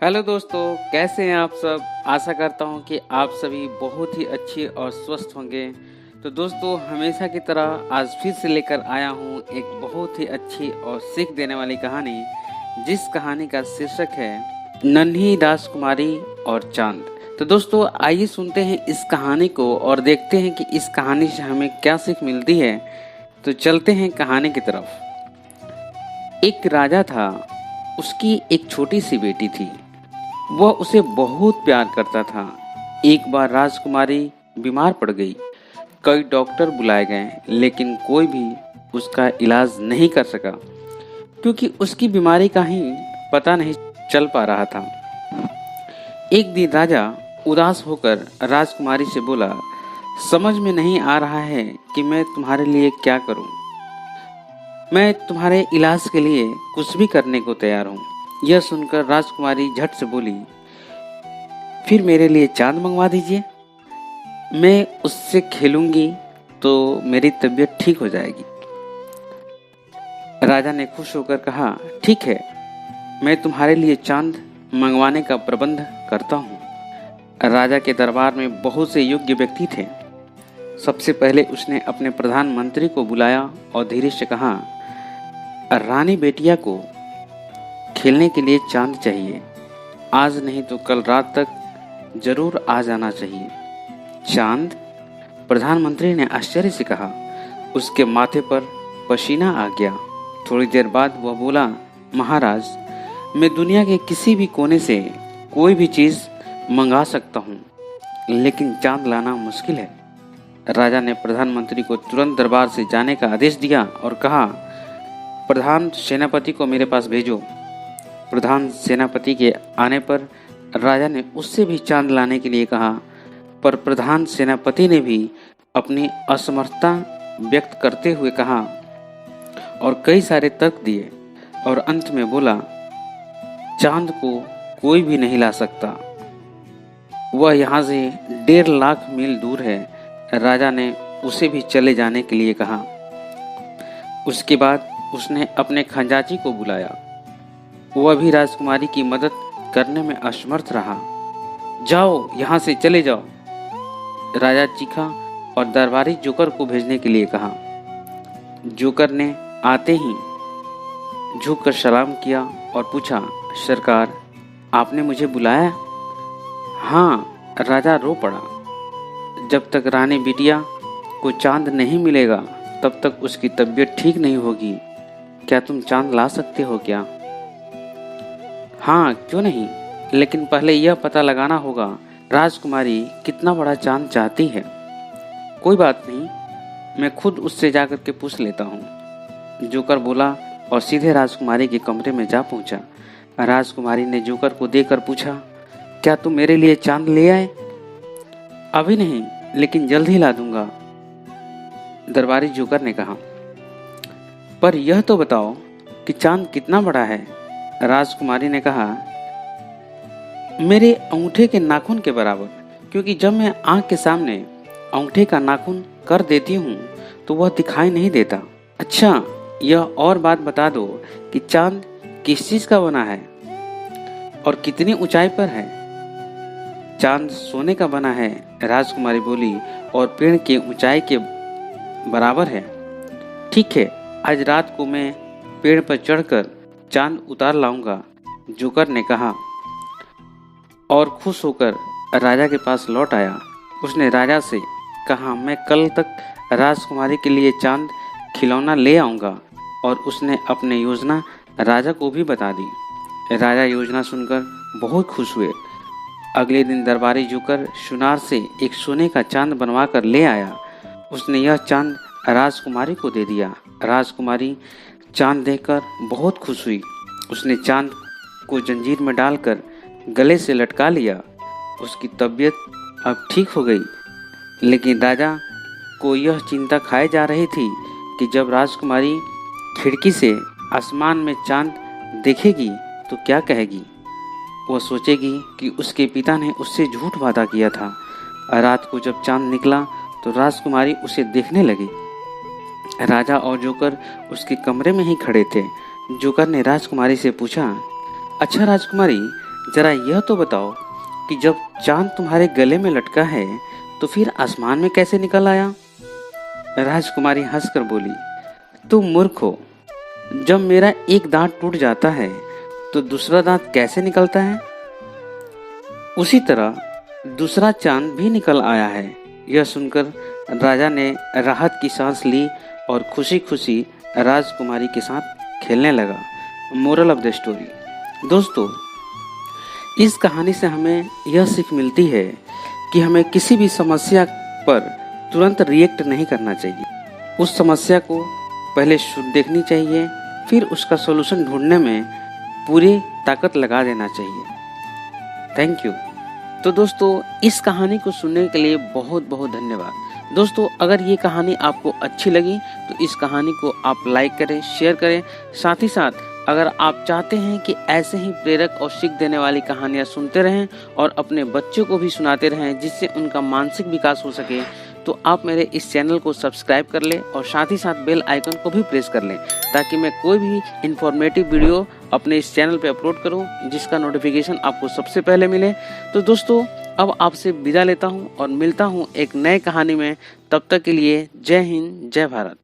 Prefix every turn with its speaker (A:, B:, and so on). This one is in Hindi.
A: हेलो दोस्तों, कैसे हैं आप सब। आशा करता हूं कि आप सभी बहुत ही अच्छे और स्वस्थ होंगे। तो दोस्तों, हमेशा की तरह आज फिर से लेकर आया हूं एक बहुत ही अच्छी और सीख देने वाली कहानी, जिस कहानी का शीर्षक है नन्ही राजकुमारी और चांद। तो दोस्तों, आइए सुनते हैं इस कहानी को और देखते हैं कि इस कहानी से हमें क्या सीख मिलती है। तो चलते हैं कहानी की तरफ। एक राजा था, उसकी एक छोटी सी बेटी थी। वह उसे बहुत प्यार करता था। एक बार राजकुमारी बीमार पड़ गई। कई डॉक्टर बुलाए गए, लेकिन कोई भी उसका इलाज नहीं कर सका, क्योंकि उसकी बीमारी का ही पता नहीं चल पा रहा था। एक दिन राजा उदास होकर राजकुमारी से बोला, समझ में नहीं आ रहा है कि मैं तुम्हारे लिए क्या करूं। मैं तुम्हारे इलाज के लिए कुछ भी करने को तैयार हूं। यह सुनकर राजकुमारी झट से बोली, फिर मेरे लिए चांद मंगवा दीजिए। मैं उससे खेलूंगी तो मेरी तबीयत ठीक हो जाएगी। राजा ने खुश होकर कहा, ठीक है, मैं तुम्हारे लिए चांद मंगवाने का प्रबंध करता हूँ। राजा के दरबार में बहुत से योग्य व्यक्ति थे। सबसे पहले उसने अपने प्रधानमंत्री को बुलाया और धीरे से कहा, रानी बेटिया को खेलने के लिए चांद चाहिए। आज नहीं तो कल रात तक जरूर आ जाना चाहिए। चांद? प्रधानमंत्री ने आश्चर्य से कहा। उसके माथे पर पसीना आ गया। थोड़ी देर बाद वह बोला, महाराज, मैं दुनिया के किसी भी कोने से कोई भी चीज मंगा सकता हूँ, लेकिन चांद लाना मुश्किल है। राजा ने प्रधानमंत्री को तुरंत दरबार से जाने का आदेश दिया और कहा, प्रधान सेनापति को मेरे पास भेजो। प्रधान सेनापति के आने पर राजा ने उससे भी चांद लाने के लिए कहा, पर प्रधान सेनापति ने भी अपनी असमर्थता व्यक्त करते हुए कहा और कई सारे तर्क दिए और अंत में बोला, चांद को कोई भी नहीं ला सकता। वह यहाँ से 1.5 लाख मील दूर है। राजा ने उसे भी चले जाने के लिए कहा। उसके बाद उसने अपने खजांची को बुलाया। वह भी राजकुमारी की मदद करने में असमर्थ रहा। जाओ, यहाँ से चले जाओ। राजा चीखा और दरबारी जोकर को भेजने के लिए कहा। जोकर ने आते ही झुककर सलाम किया और पूछा, सरकार, आपने मुझे बुलाया? हाँ, राजा रो पड़ा। जब तक रानी बिटिया को चांद नहीं मिलेगा, तब तक उसकी तबीयत ठीक नहीं होगी। क्या तुम चांद ला सकते हो क्या? हाँ, क्यों नहीं, लेकिन पहले यह पता लगाना होगा राजकुमारी कितना बड़ा चांद चाहती है। कोई बात नहीं, मैं खुद उससे जाकर के पूछ लेता हूँ। जोकर बोला और सीधे राजकुमारी के कमरे में जा पहुंचा। राजकुमारी ने जोकर को देखकर पूछा, क्या तुम मेरे लिए चांद ले आए? अभी नहीं, लेकिन जल्द ही ला दूंगा, दरबारी जोकर ने कहा। पर यह तो बताओ कि चांद कितना बड़ा है? राजकुमारी ने कहा, मेरे अंगूठे के नाखून के बराबर, क्योंकि जब मैं आंख के सामने अंगूठे का नाखून कर देती हूँ तो वह दिखाई नहीं देता। अच्छा, यह और बात बता दो कि चांद किस चीज का बना है और कितनी ऊंचाई पर है? चांद सोने का बना है, राजकुमारी बोली, और पेड़ के ऊंचाई के बराबर है। ठीक है, आज रात को मैं पेड़ पर चढ़कर चांद उतार लाऊंगा, जोकर ने कहा और खुश होकर राजा के पास लौट आया। उसने राजा से कहा, मैं कल तक राजकुमारी के लिए चांद खिलौना ले आऊंगा, और उसने अपनी योजना राजा को भी बता दी। राजा योजना सुनकर बहुत खुश हुए। अगले दिन दरबारी जोकर सुनार से एक सोने का चांद बनवा कर ले आया। उसने यह चांद राजकुमारी को दे दिया। राजकुमारी चांद देखकर बहुत खुश हुई। उसने चांद को जंजीर में डालकर गले से लटका लिया। उसकी तबीयत अब ठीक हो गई, लेकिन राजा को यह चिंता खाए जा रही थी कि जब राजकुमारी खिड़की से आसमान में चांद देखेगी तो क्या कहेगी। वह सोचेगी कि उसके पिता ने उससे झूठ वादा किया था। रात को जब चांद निकला तो राजकुमारी उसे देखने लगी। राजा और जोकर उसके कमरे में ही खड़े थे। जोकर ने राजकुमारी से पूछा, अच्छा राजकुमारी, जरा यह तो बताओ कि जब चांद तुम्हारे गले में लटका है तो फिर आसमान में कैसे निकल आया? राजकुमारी हंसकर बोली, तुम मूर्ख हो। जब मेरा एक दांत टूट जाता है तो दूसरा दांत कैसे निकलता है? उसी तरह दूसरा चांद भी निकल आया है। यह सुनकर राजा ने राहत की सांस ली और खुशी खुशी राजकुमारी के साथ खेलने लगा। Moral of the story. दोस्तों, इस कहानी से हमें यह सीख मिलती है कि हमें किसी भी समस्या पर तुरंत रिएक्ट नहीं करना चाहिए। उस समस्या को पहले देखनी चाहिए, फिर उसका सॉल्यूशन ढूंढने में पूरी ताकत लगा देना चाहिए। Thank you. तो दोस्तों, इस कहानी को सुनने के लिए बहुत बहुत धन्यवाद। दोस्तों, अगर ये कहानी आपको अच्छी लगी तो इस कहानी को आप लाइक करें, शेयर करें। साथ ही साथ अगर आप चाहते हैं कि ऐसे ही प्रेरक और सीख देने वाली कहानियाँ सुनते रहें और अपने बच्चों को भी सुनाते रहें जिससे उनका मानसिक विकास हो सके, तो आप मेरे इस चैनल को सब्सक्राइब कर लें और साथ ही साथ बेल आइकन को भी प्रेस कर लें ताकि मैं कोई भी इन्फॉर्मेटिव वीडियो अपने इस चैनल पे अपलोड करूं जिसका नोटिफिकेशन आपको सबसे पहले मिले। तो दोस्तों, अब आपसे विदा लेता हूं और मिलता हूं एक नए कहानी में। तब तक के लिए जय हिंद, जय भारत।